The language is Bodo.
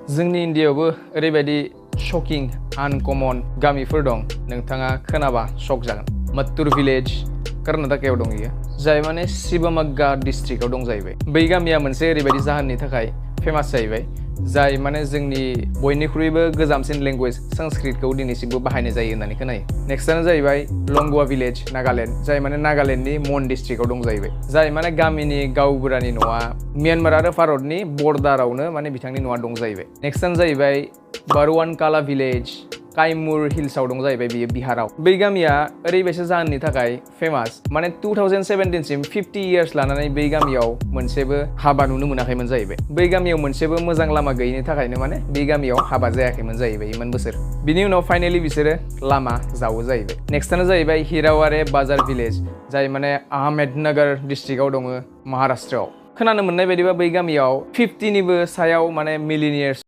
जोंनि इन्डियायावबो ओरैबायदि शकिं आनकमन गामिफोर दं नोंथाङा खोनाबा शक जागोन। मत्तुर भिलेज कर्नाटकायाव दं इयो जाय माने शिवमोग्गा डिस्ट्रिक्टआव दं जाहैबाय। बै गामिया मोनसे ओरैबायदि जाहोननि थाखाय फेमास जाहैबाय जाय माने जोंनि बयनिख्रुइबो गोजामसिन लेंगुवेज संस्कृतखौ दिनैसिमबो बाहायनाय जायो होननानै खोनायो। नेक्स्टआनो जाहैबाय लंगुवा भिलेज नागालेण्ड जाय माने नागालेण्डनि मन डिस्ट्रिक्टआव दं जाहैबाय। जाय माने गामिनि गावबुरानि न'आ म्यानमार आरो भारतनि बर्डारावनो माने बिथांनि न'आ दं जाहैबाय। नेक्स्टआनो जाहैबाय बारवानकाला भिलेज काइमुर हिल्सआव दं जाहैबाय बियो बिहाराव। बै गामिया ओरैबायसा जाहोननि थाखाय फेमास माने 2017 सिम 50 इयार्स लानानै बै गामियाव मोनसेबो हाबा नुनो मोनाखैमोन जाहैबाय। बै गामियाव मोनसेबो मोजां लामा गैयिनि थाखायनो माने बै गामियाव हाबा जायाखैमोन जाहैबाय इमान बोसोर। बिनि उनाव फाइनाली बिसोरो लामा जावो जाहैबाय। नेक्स्टआनो जाहैबाय हिरावारे बाजार भिलेज जाय माने आहमेदनगर डिस्ट्रिक्टआव दङ महाराष्ट्रआव। खोनानो मोननाय बायदिबा बै गामियाव 50निबो सायाव माने मिलिनियार्स